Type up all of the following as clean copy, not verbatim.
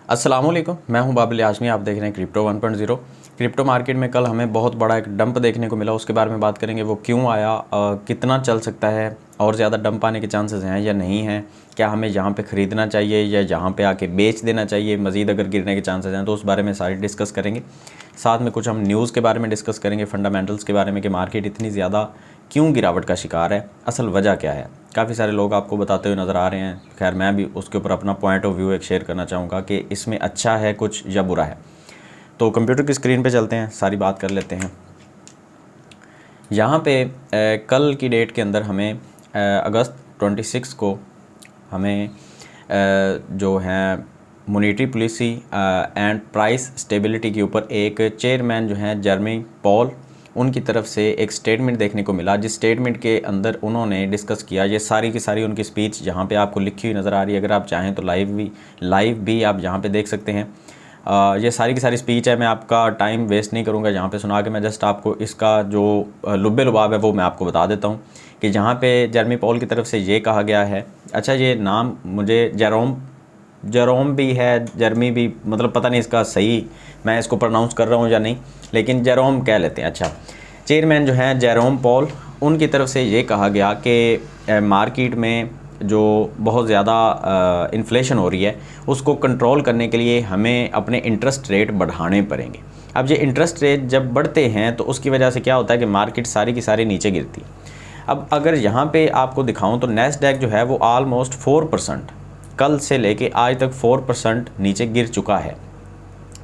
अस्सलामुअलैकुम, मैं हूं बाबिल आजमी। आप देख रहे हैं क्रिप्टो 1.0। क्रिप्टो मार्केट में कल हमें बहुत बड़ा एक डंप देखने को मिला, उसके बारे में बात करेंगे। वो क्यों आया, कितना चल सकता है, और ज़्यादा डंप आने के चांसेस हैं या नहीं हैं, क्या हमें यहाँ पे ख़रीदना चाहिए या यहाँ पे आके बेच देना चाहिए, मज़ीद अगर गिरने के चांसेस हैं तो उस बारे में सारी डिस्कस करेंगे। साथ में कुछ हम न्यूज़ के बारे में डिस्कस करेंगे, फंडामेंटल्स के बारे में कि मार्केट इतनी ज़्यादा क्यों गिरावट का शिकार है, असल वजह क्या है। काफ़ी सारे लोग आपको बताते हुए नज़र आ रहे हैं। खैर, मैं भी उसके ऊपर अपना पॉइंट ऑफ व्यू एक शेयर करना चाहूँगा कि इसमें अच्छा है कुछ या बुरा है। तो कंप्यूटर की स्क्रीन पे चलते हैं, सारी बात कर लेते हैं। यहाँ पे कल की डेट के अंदर हमें अगस्त 26 को हमें जो है monetary policy and price stability के ऊपर एक चेयरमैन जो हैं जेरेमी पॉल, उनकी तरफ से एक स्टेटमेंट देखने को मिला, जिस स्टेटमेंट के अंदर उन्होंने डिस्कस किया। ये सारी की सारी उनकी स्पीच यहाँ पे आपको लिखी हुई नज़र आ रही है। अगर आप चाहें तो लाइव भी आप यहाँ पे देख सकते हैं। ये सारी की सारी स्पीच है। मैं आपका टाइम वेस्ट नहीं करूँगा यहाँ पे सुना के, मैं जस्ट आपको इसका जो लुब्बे लुबाब है वो मैं आपको बता देता हूँ कि जहाँ पे जेरेमी पॉल की तरफ से ये कहा गया है। अच्छा, ये नाम मुझे जेरोम भी है, जर्मी भी, मतलब पता नहीं इसका सही मैं इसको प्रोनाउंस कर रहा हूँ या नहीं, लेकिन जेरोम कह लेते हैं। अच्छा, चेयरमैन जो हैं जेरोम पॉल, उनकी तरफ से ये कहा गया कि मार्केट में जो बहुत ज़्यादा इन्फ्लेशन हो रही है उसको कंट्रोल करने के लिए हमें अपने इंटरेस्ट रेट बढ़ाने पड़ेंगे। अब ये इंटरेस्ट रेट जब बढ़ते हैं तो उसकी वजह से क्या होता है कि मार्केट सारी की सारी नीचे गिरती है। अब अगर यहाँ पे आपको दिखाऊँ तो नैस्डैक जो है वो आलमोस्ट 4% कल से लेके आज तक 4% नीचे गिर चुका है।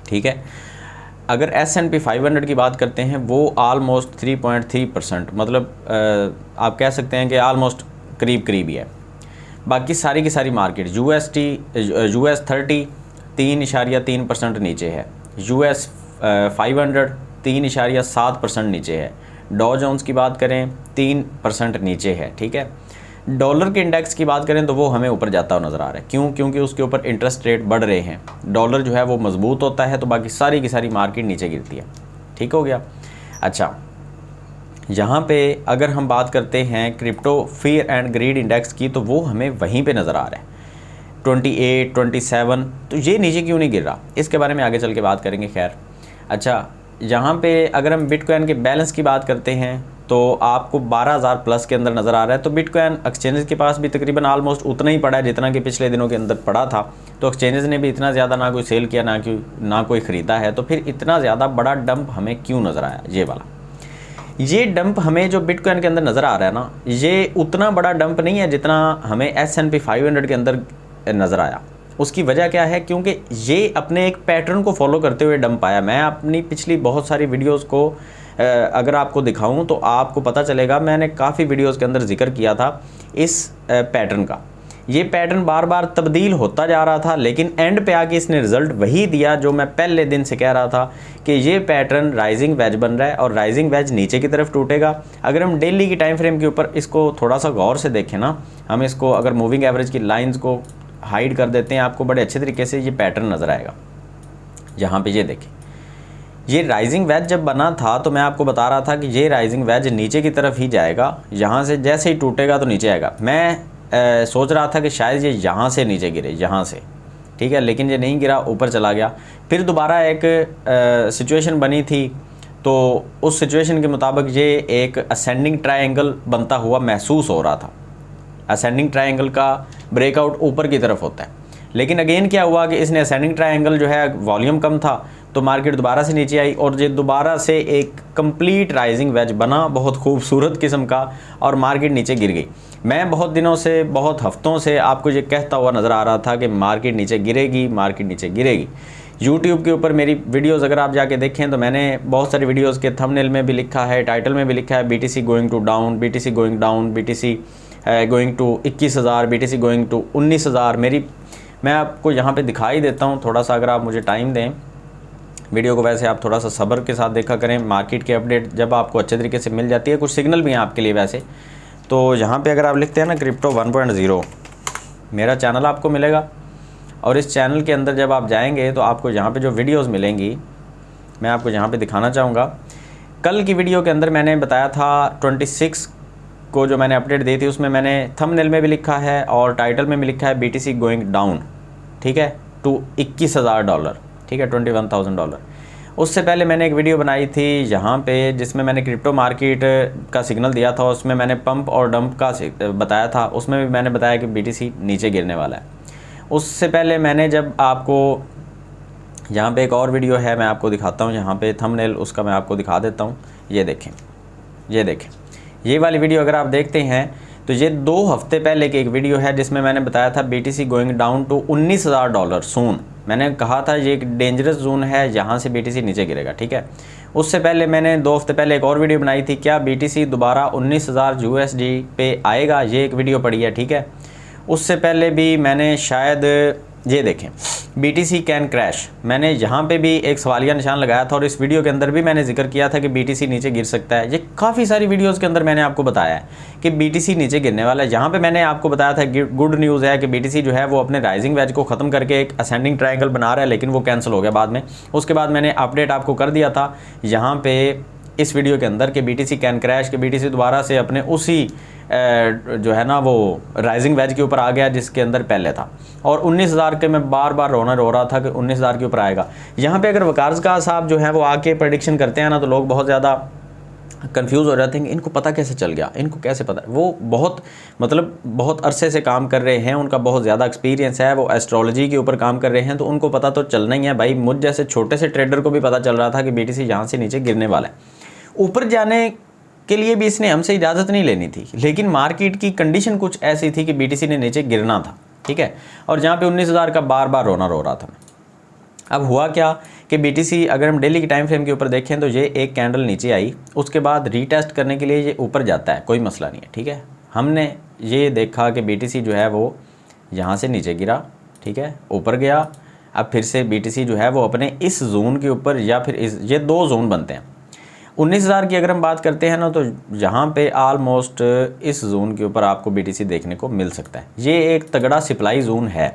ठीक है, अगर S&P 500 की बात करते हैं वो आलमोस्ट 3.3%, मतलब आप कह सकते हैं कि आलमोस्ट करीब ही है। बाकी सारी की सारी मार्केट US 30 3.3% नीचे है, US 500 3.7% नीचे है, डॉ जोन्स की बात करें 3% नीचे है। ठीक है, डॉलर के इंडेक्स की बात करें तो वो हमें ऊपर जाता हुआ नज़र आ रहा है। क्यों? क्योंकि उसके ऊपर इंटरेस्ट रेट बढ़ रहे हैं, डॉलर जो है वो मजबूत होता है तो बाकी सारी की सारी मार्केट नीचे गिरती है। ठीक हो गया। अच्छा, यहाँ पे अगर हम बात करते हैं crypto fear and greed index की तो वो हमें वहीं पे नज़र आ रहा है 28 27। तो ये नीचे क्यों नहीं गिर रहा, इसके बारे में आगे चल के बात करेंगे। खैर, अच्छा, यहाँ पे अगर हम बिटकॉइन के बैलेंस की बात करते हैं तो आपको 12,000 प्लस के अंदर नज़र आ रहा है। तो बिटकॉइन एक्सचेंजेस के पास भी तकरीबन आलमोस्ट उतना ही पड़ा है जितना कि पिछले दिनों के अंदर पड़ा था। तो एक्सचेंजेस ने भी इतना ज़्यादा ना कोई सेल किया ना कोई ख़रीदा है। तो फिर इतना ज़्यादा बड़ा डंप हमें क्यों नज़र आया? ये वाला ये डंप हमें जो बिटकॉइन के अंदर नज़र आ रहा है ना, ये उतना बड़ा डंप नहीं है जितना हमें S&P 500 के अंदर नज़र आया। उसकी वजह क्या है? क्योंकि ये अपने एक पैटर्न को फॉलो करते हुए डंप आया। मैं अपनी पिछली बहुत सारी वीडियोस को अगर आपको दिखाऊं तो आपको पता चलेगा, मैंने काफ़ी वीडियोस के अंदर जिक्र किया था इस पैटर्न का। ये पैटर्न बार बार तब्दील होता जा रहा था, लेकिन एंड पे आके इसने रिज़ल्ट वही दिया जो मैं पहले दिन से कह रहा था कि ये पैटर्न राइजिंग वेज बन रहा है और राइजिंग वेज नीचे की तरफ टूटेगा। अगर हम डेली की टाइम फ्रेम के ऊपर इसको थोड़ा सा गौर से देखें ना, हम इसको अगर मूविंग एवरेज की लाइन्स को हाइड कर देते हैं, आपको बड़े अच्छे तरीके से ये पैटर्न नज़र आएगा। यहाँ पे ये देखें, ये राइजिंग वेज जब बना था तो मैं आपको बता रहा था कि ये राइजिंग वेज नीचे की तरफ ही जाएगा। यहाँ से जैसे ही टूटेगा तो नीचे आएगा। मैं सोच रहा था कि शायद ये यहाँ से नीचे गिरे, यहाँ से, ठीक है, लेकिन ये नहीं गिरा, ऊपर चला गया। फिर दोबारा एक सिचुएशन बनी थी, तो उस सिचुएशन के मुताबिक ये एक असेंडिंग ट्रायंगल बनता हुआ महसूस हो रहा था। असेंडिंग ट्रायंगल का ब्रेकआउट ऊपर की तरफ होता है, लेकिन अगेन क्या हुआ कि इसने असेंडिंग ट्रायंगल जो है वॉल्यूम कम था तो मार्केट दोबारा से नीचे आई और ये दोबारा से एक कंप्लीट राइजिंग वेज बना, बहुत खूबसूरत किस्म का, और मार्केट नीचे गिर गई। मैं बहुत दिनों से, बहुत हफ्तों से आपको ये कहता हुआ नज़र आ रहा था कि मार्केट नीचे गिरेगी, मार्केट नीचे गिरेगी। यूट्यूब के ऊपर मेरी वीडियोज़ अगर आप जाके देखें तो मैंने बहुत सारी वीडियोज़ के थंबनेल में भी लिखा है, टाइटल में भी लिखा है, BTC going to down, BTC going down, BTC going to 21,000, BTC going to 19,000। मैं आपको यहाँ पे दिखाई देता हूँ, थोड़ा सा अगर आप मुझे टाइम दें वीडियो को। वैसे आप थोड़ा सा सब्र के साथ देखा करें, मार्केट की अपडेट जब आपको अच्छे तरीके से मिल जाती है, कुछ सिग्नल भी हैं आपके लिए वैसे। तो यहाँ पे अगर आप लिखते हैं ना क्रिप्टो 1.0, मेरा चैनल आपको मिलेगा, और इस चैनल के अंदर जब आप जाएंगे तो आपको यहाँ पे जो वीडियोस मिलेंगी मैं आपको यहाँ पे दिखाना चाहूँगा। कल की वीडियो के अंदर मैंने बताया था 26 को जो मैंने अपडेट दी थी, उसमें मैंने थंबनेल में भी लिखा है और टाइटल में भी लिखा है BTC गोइंग डाउन। ठीक है, टू $21,000, ठीक है, $21,000। उससे पहले मैंने एक वीडियो बनाई थी यहाँ पे जिसमें मैंने क्रिप्टो मार्केट का सिग्नल दिया था, उसमें मैंने पंप और डंप का बताया था, उसमें भी मैंने बताया कि BTC नीचे गिरने वाला है। उससे पहले मैंने जब आपको यहाँ पे एक और वीडियो है, मैं आपको दिखाता हूँ, यहाँ पे थंबनेल उसका मैं आपको दिखा देता हूँ। ये देखें, ये देखें, ये वाली वीडियो अगर आप देखते हैं तो ये 2 हफ्ते पहले की एक वीडियो है जिसमें मैंने बताया था BTC गोइंग डाउन टू $19,000 सून। मैंने कहा था ये एक डेंजरस जोन है, यहाँ से BTC नीचे गिरेगा, ठीक है। उससे पहले मैंने 2 हफ्ते पहले एक और वीडियो बनाई थी, क्या BTC दोबारा 19,000 USD पे आएगा, ये एक वीडियो पड़ी है, ठीक है। उससे पहले भी मैंने शायद ये देखें BTC कैन क्रैश, मैंने यहाँ पे भी एक सवालिया निशान लगाया था और इस वीडियो के अंदर भी मैंने जिक्र किया था कि BTC नीचे गिर सकता है। ये काफ़ी सारी वीडियोस के अंदर मैंने आपको बताया है कि BTC नीचे गिरने वाला है। यहाँ पे मैंने आपको बताया था गुड न्यूज़ है कि BTC जो है वो अपने राइजिंग वेज को ख़त्म करके एक असेंडिंग ट्रायंगल बना रहा है, लेकिन वो कैंसिल हो गया बाद में। उसके बाद मैंने अपडेट आपको कर दिया था यहाँ पे इस वीडियो के अंदर कि BTC कैन क्रैश, कि BTC दोबारा से अपने उसी जो है ना वो राइजिंग वेज के ऊपर आ गया जिसके अंदर पहले था। और 19,000 के मैं बार बार रो रहा था कि 19,000 के ऊपर आएगा। यहाँ पे अगर वकार का साहब जो है वो आके प्रेडिक्शन करते हैं ना तो लोग बहुत ज़्यादा कंफ्यूज हो जाते हैं कि इनको पता कैसे चल गया, इनको कैसे पता। वो बहुत अरसे से काम कर रहे हैं, उनका बहुत ज़्यादा एक्सपीरियंस है, वो एस्ट्रोलॉजी के ऊपर काम कर रहे हैं, तो उनको पता तो चलना ही है भाई। मुझ जैसे छोटे से ट्रेडर को भी पता चल रहा था कि BTC यहाँ से नीचे गिरने वाला है। ऊपर जाने के लिए भी इसने हमसे इजाज़त नहीं लेनी थी, लेकिन मार्केट की कंडीशन कुछ ऐसी थी कि BTC ने नीचे गिरना था, ठीक है। और जहाँ पे 19,000 का बार बार रो रहा था मैं। अब हुआ क्या कि BTC अगर हम डेली की टाइम फ्रेम के ऊपर देखें तो ये एक कैंडल नीचे आई, उसके बाद रीटेस्ट करने के लिए ये ऊपर जाता है, कोई मसला नहीं है, ठीक है। हमने ये देखा कि BTC जो है वो यहाँ से नीचे गिरा, ठीक है, ऊपर गया। अब फिर से BTC जो है वो अपने इस जोन के ऊपर या फिर ये 2 जोन बनते हैं। 19,000 की अगर हम बात करते हैं ना तो यहाँ पे आलमोस्ट इस जोन के ऊपर आपको BTC देखने को मिल सकता है। ये एक तगड़ा सप्लाई जोन है।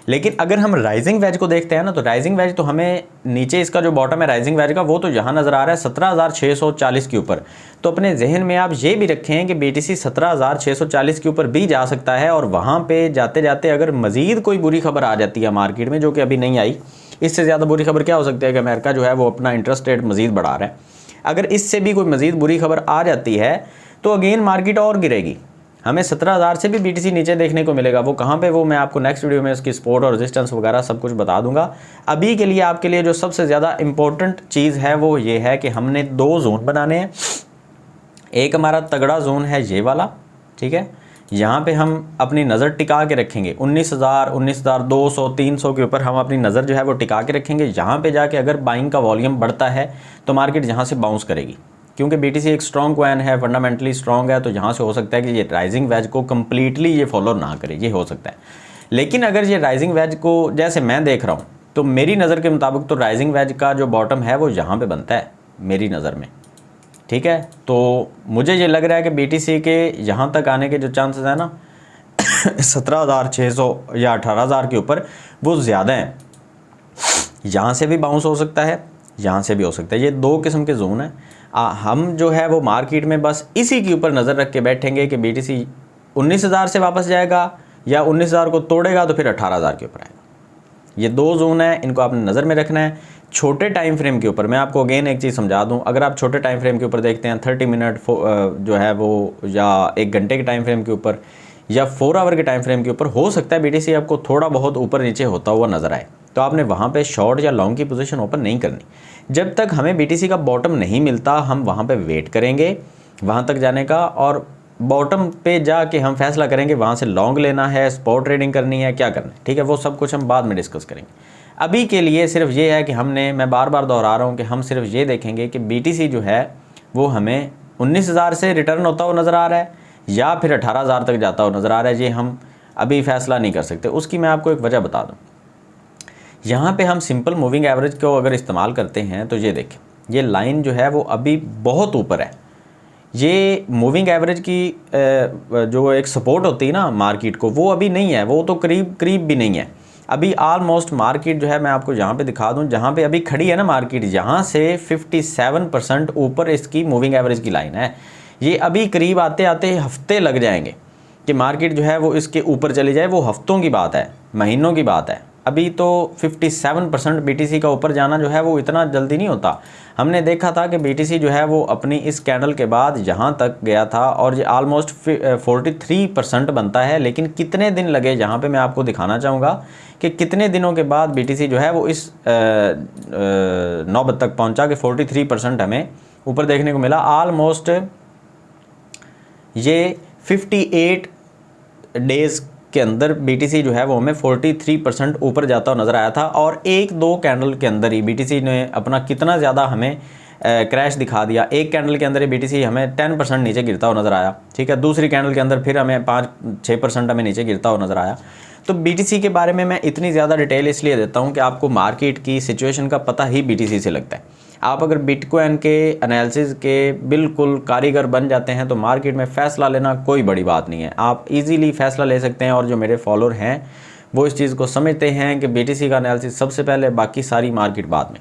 लेकिन अगर हम राइजिंग वेज को देखते हैं ना तो राइजिंग वेज तो हमें नीचे इसका जो बॉटम है राइजिंग वेज का वो तो यहाँ नज़र आ रहा है 17,640 के ऊपर। तो अपने जहन में आप ये भी रखें कि BTC 17,640 के ऊपर भी जा सकता है। और वहाँ पे जाते जाते अगर मज़ीद कोई बुरी खबर आ जाती है मार्केट में, जो कि अभी नहीं आई, इससे ज़्यादा बुरी खबर क्या हो सकती है कि अमेरिका जो है वो अपना इंटरेस्ट रेट मज़ीद बढ़ा रहा है। अगर इससे भी कोई मज़ीद बुरी खबर आ जाती है तो अगेन मार्केट और गिरेगी, हमें 17,000 से भी BTC नीचे देखने को मिलेगा। वो कहाँ पे, वो मैं आपको नेक्स्ट वीडियो में उसकी सपोर्ट और रेजिस्टेंस वगैरह सब कुछ बता दूंगा। अभी के लिए आपके लिए जो सबसे ज़्यादा इंपॉर्टेंट चीज़ है वो ये है कि हमने 2 जोन बनाने हैं। एक हमारा तगड़ा जोन है ये वाला, ठीक है, यहाँ पे हम अपनी नज़र टिका के रखेंगे 19,000, 19,200, 300 के ऊपर हम अपनी नज़र जो है वो टिका के रखेंगे। यहाँ पे जाके अगर बाइंग का वॉल्यूम बढ़ता है तो मार्केट यहाँ से बाउंस करेगी, क्योंकि BTC एक स्ट्रॉन्ग कॉइन है, फंडामेंटली स्ट्रॉन्ग है। तो यहाँ से हो सकता है कि ये राइजिंग वेज को कम्प्लीटली ये फॉलो ना करे, ये हो सकता है। लेकिन अगर ये राइजिंग वेज को जैसे मैं देख रहा हूँ तो मेरी नज़र के मुताबिक तो राइजिंग वेज का जो बॉटम है वो यहाँ पर बनता है मेरी नज़र में, ठीक है। तो मुझे ये लग रहा है कि BTC के यहाँ तक आने के जो चांसेस है ना 17,600 या 18,000 के ऊपर वो ज़्यादा हैं। यहाँ से भी बाउंस हो सकता है, यहाँ से भी हो सकता है। ये 2 किस्म के जोन हैं। हम जो है वो मार्केट में बस इसी के ऊपर नज़र रख के बैठेंगे कि BTC 19,000 से वापस जाएगा या 19,000 को तोड़ेगा तो फिर 18,000 के ऊपर आएगा। ये 2 जोन है, इनको आपने नज़र में रखना है। छोटे टाइम फ्रेम के ऊपर मैं आपको अगेन एक चीज़ समझा दूं, अगर आप छोटे टाइम फ्रेम के ऊपर देखते हैं 30 मिनट जो है वो या 1 घंटे के टाइम फ्रेम के ऊपर या 4 आवर के टाइम फ्रेम के ऊपर, हो सकता है BTC आपको थोड़ा बहुत ऊपर नीचे होता हुआ नज़र आए, तो आपने वहाँ पे शॉर्ट या लॉन्ग की पोजीशन ओपन नहीं करनी। जब तक हमें BTC का बॉटम नहीं मिलता हम वहाँ पे वेट करेंगे वहाँ तक जाने का, और बॉटम पे जाके हम फैसला करेंगे वहाँ से लॉन्ग लेना है, स्पॉट ट्रेडिंग करनी है, क्या करना है, ठीक है। वो सब कुछ हम बाद में डिस्कस करेंगे। अभी के लिए सिर्फ ये है कि मैं बार बार दोहरा रहा हूँ कि हम सिर्फ ये देखेंगे कि BTC जो है वो हमें 19,000 से रिटर्न होता हुआ नज़र आ रहा है या फिर 18,000 तक जाता हुआ नज़र आ रहा है। ये हम अभी फैसला नहीं कर सकते। उसकी मैं आपको एक वजह बता दूँ। यहाँ पे हम सिंपल मूविंग एवरेज को अगर इस्तेमाल करते हैं तो ये देखें, ये लाइन जो है वो अभी बहुत ऊपर है। ये मूविंग एवरेज की जो एक सपोर्ट होती है ना मार्केट को, वो अभी नहीं है, वो तो करीब भी नहीं है। अभी ऑलमोस्ट मार्केट जो है मैं आपको यहाँ पे दिखा दूँ, जहाँ पे अभी खड़ी है ना मार्केट, यहाँ से 57% ऊपर इसकी मूविंग एवरेज की लाइन है। ये अभी करीब आते आते हफ्ते लग जाएंगे कि मार्केट जो है वो इसके ऊपर चली जाए। वो हफ्तों की बात है, महीनों की बात है, अभी तो 57% BTC का ऊपर जाना जो है वो इतना जल्दी नहीं होता। हमने देखा था कि BTC जो है वो अपनी इस कैंडल के बाद यहाँ तक गया था और ये ऑलमोस्ट 43% बनता है, लेकिन कितने दिन लगे यहाँ पे मैं आपको दिखाना चाहूँगा कि कितने दिनों के बाद BTC जो है वो इस नौबत तक पहुँचा कि 43% हमें ऊपर देखने को मिला। ऑलमोस्ट ये 58 डेज़ के अंदर BTC जो है वो हमें 43% ऊपर जाता हुआ नज़र आया था, और एक दो कैंडल के अंदर ही BTC ने अपना कितना ज़्यादा हमें क्रैश दिखा दिया। एक कैंडल के अंदर ही BTC हमें 10% नीचे गिरता हुआ नज़र आया, ठीक है। दूसरी कैंडल के अंदर फिर हमें 5-6% हमें नीचे गिरता हुआ नज़र आया। तो BTC के बारे में मैं इतनी ज़्यादा डिटेल इसलिए देता हूँ कि आपको मार्केट की सिचुएशन का पता ही BTC से लगता है। आप अगर बिटकॉइन के एनालिसिस के बिल्कुल कारीगर बन जाते हैं तो मार्केट में फ़ैसला लेना कोई बड़ी बात नहीं है, आप इजीली फ़ैसला ले सकते हैं। और जो मेरे फॉलोअर हैं वो इस चीज़ को समझते हैं कि BTC का एनालिसिस सबसे पहले, बाकी सारी मार्केट बाद में।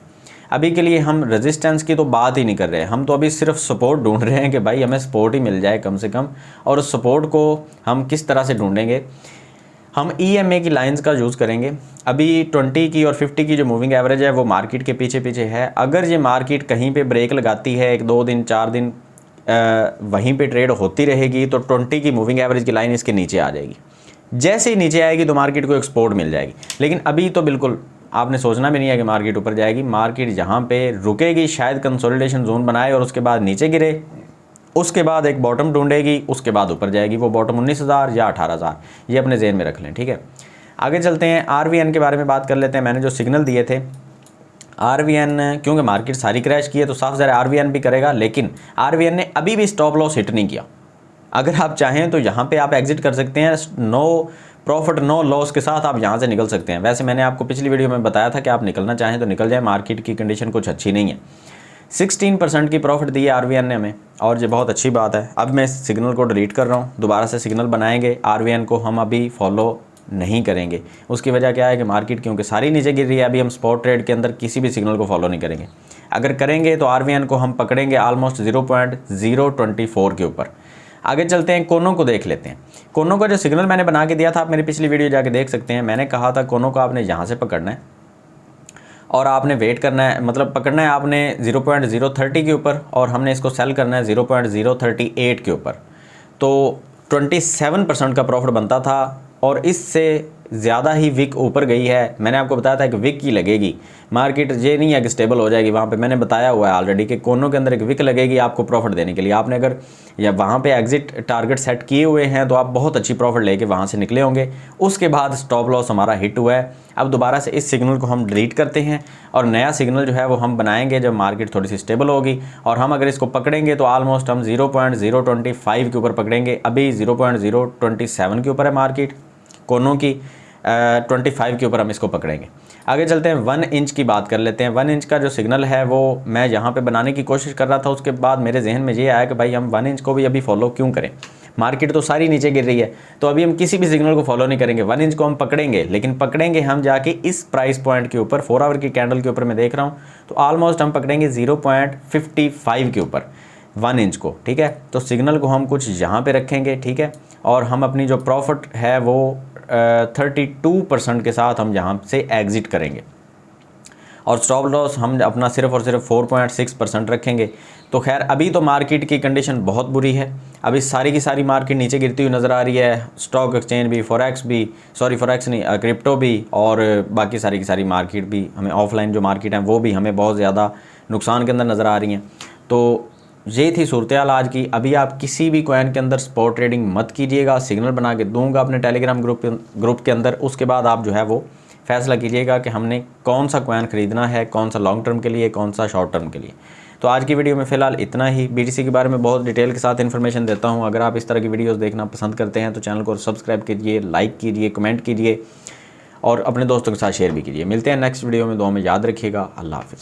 अभी के लिए हम रेजिस्टेंस की तो बात ही नहीं कर रहे हैं, हम तो अभी सिर्फ सपोर्ट ढूंढ रहे हैं कि भाई हमें सपोर्ट ही मिल जाए कम से कम। और उस सपोर्ट को हम किस तरह से ढूंढेंगे, हम EMA की लाइंस का यूज़ करेंगे। अभी 20 की और 50 की जो मूविंग एवरेज है वो मार्केट के पीछे पीछे है। अगर ये मार्केट कहीं पे ब्रेक लगाती है, 1-2 दिन 4 दिन वहीं पे ट्रेड होती रहेगी, तो 20 की मूविंग एवरेज की लाइन इसके नीचे आ जाएगी। जैसे ही नीचे आएगी तो मार्केट को एक्सपोर्ट मिल जाएगी। लेकिन अभी तो बिल्कुल आपने सोचना भी नहीं है कि मार्केट ऊपर जाएगी। मार्केट जहाँ पे रुकेगी, शायद कंसोलिडेशन जोन बनाए और उसके बाद नीचे गिरे, उसके बाद एक बॉटम ढूंढेगी, उसके बाद ऊपर जाएगी। वो बॉटम 19,000 या 18,000, ये अपने जेहन में रख लें, ठीक है। आगे चलते हैं, RVN के बारे में बात कर लेते हैं। मैंने जो सिग्नल दिए थे RVN, क्योंकि मार्केट सारी क्रैश की है तो साफ ज़रा RVN भी करेगा, लेकिन RVN ने अभी भी स्टॉप लॉस हिट नहीं किया। अगर आप चाहें तो यहाँ पे आप एग्जिट कर सकते हैं, नो प्रॉफिट नो लॉस के साथ आप यहाँ से निकल सकते हैं। वैसे मैंने आपको पिछली वीडियो में बताया था कि आप निकलना चाहें तो निकल जाए, मार्केट की कंडीशन कुछ अच्छी नहीं है। 16% की प्रॉफिट दी है RVN ने हमें, और ये बहुत अच्छी बात है। अब मैं इस सिग्नल को डिलीट कर रहा हूँ, दोबारा से सिग्नल बनाएंगे। RVN को हम अभी फॉलो नहीं करेंगे। उसकी वजह क्या है कि मार्केट क्योंकि सारी नीचे गिर रही है, अभी हम स्पॉट ट्रेड के अंदर किसी भी सिग्नल को फॉलो नहीं करेंगे। अगर करेंगे तो RVN को हम पकड़ेंगे ऑलमोस्ट 0.024 के ऊपर। आगे चलते हैं, कोनो को देख लेते हैं। कोनो का जो सिग्नल मैंने बना के दिया था, आप मेरी पिछली वीडियो जाके देख सकते हैं। मैंने कहा था कोनो को आपने यहाँ से पकड़ना है और आपने वेट करना है, मतलब पकड़ना है आपने 0.030 के ऊपर, और हमने इसको सेल करना है 0.038 के ऊपर। तो 27% का प्रॉफिट बनता था और इससे ज़्यादा ही विक ऊपर गई है। मैंने आपको बताया था कि विक की लगेगी, मार्केट ये नहीं है कि स्टेबल हो जाएगी। वहाँ पे मैंने बताया हुआ है ऑलरेडी कि कोनों के अंदर एक विक लगेगी आपको प्रॉफिट देने के लिए। आपने अगर या वहाँ पे एग्जिट टारगेट सेट किए हुए हैं तो आप बहुत अच्छी प्रॉफिट लेके वहाँ से निकले होंगे। उसके बाद स्टॉप लॉस हमारा हिट हुआ है। अब दोबारा से इस सिग्नल को हम डिलीट करते हैं और नया सिग्नल जो है वो हम बनाएंगे जब मार्केट थोड़ी सी स्टेबल होगी। और हम अगर इसको पकड़ेंगे तो ऑलमोस्ट हम 0.025 के ऊपर पकड़ेंगे। अभी 0.027 के ऊपर है मार्केट, कोनों की 25 के ऊपर हम इसको पकड़ेंगे। आगे चलते हैं, 1 इंच की बात कर लेते हैं। 1 इंच का जो सिग्नल है वो मैं यहाँ पे बनाने की कोशिश कर रहा था। उसके बाद मेरे जहन में ये आया कि भाई हम 1 इंच को भी अभी फॉलो क्यों करें, मार्केट तो सारी नीचे गिर रही है, तो अभी हम किसी भी सिग्नल को फॉलो नहीं करेंगे। 1 इंच को हम पकड़ेंगे, लेकिन पकड़ेंगे हम जाके इस प्राइस पॉइंट के ऊपर। 4 आवर की कैंडल के ऊपर मैं देख रहा हूँ, तो ऑलमोस्ट हम पकड़ेंगे 0.55 के ऊपर 1 इंच को, ठीक है। तो सिग्नल को हम कुछ यहाँ पे रखेंगे, ठीक है। और हम अपनी जो प्रॉफिट है वो 32% के साथ हम यहाँ से एग्ज़िट करेंगे, और स्टॉप लॉस हम अपना सिर्फ और सिर्फ 4.6% रखेंगे। तो खैर अभी तो मार्केट की कंडीशन बहुत बुरी है, अभी सारी की सारी मार्केट नीचे गिरती हुई नज़र आ रही है। स्टॉक एक्सचेंज भी, फॉरेक्स भी, फॉरेक्स नहीं, क्रिप्टो भी, और बाकी सारी की सारी मार्केट भी, हमें ऑफलाइन जो मार्केट हैं वो भी हमें बहुत ज़्यादा नुकसान के अंदर नज़र आ रही हैं। तो ये थी सूरत हाल आज की। अभी आप किसी भी कॉइन के अंदर स्पॉट ट्रेडिंग मत कीजिएगा, सिग्नल बना के दूंगा अपने टेलीग्राम ग्रुप के अंदर। उसके बाद आप जो है वो फैसला कीजिएगा कि हमने कौन सा कॉइन ख़रीदना है, कौन सा लॉन्ग टर्म के लिए, कौन सा शॉर्ट टर्म के लिए। तो आज की वीडियो में फ़िलहाल इतना ही। BTC के बारे में बहुत डिटेल के साथ इन्फॉर्मेशन देता हूँ। अगर आप इस तरह की वीडियोज़ देखना पसंद करते हैं तो चैनल को सब्सक्राइब कीजिए, लाइक कीजिए, कमेंट कीजिए और अपने दोस्तों के साथ शेयर भी कीजिए। मिलते हैं नेक्स्ट वीडियो में, दुआ में याद रखिएगा। अल्लाह हाफ़िज़।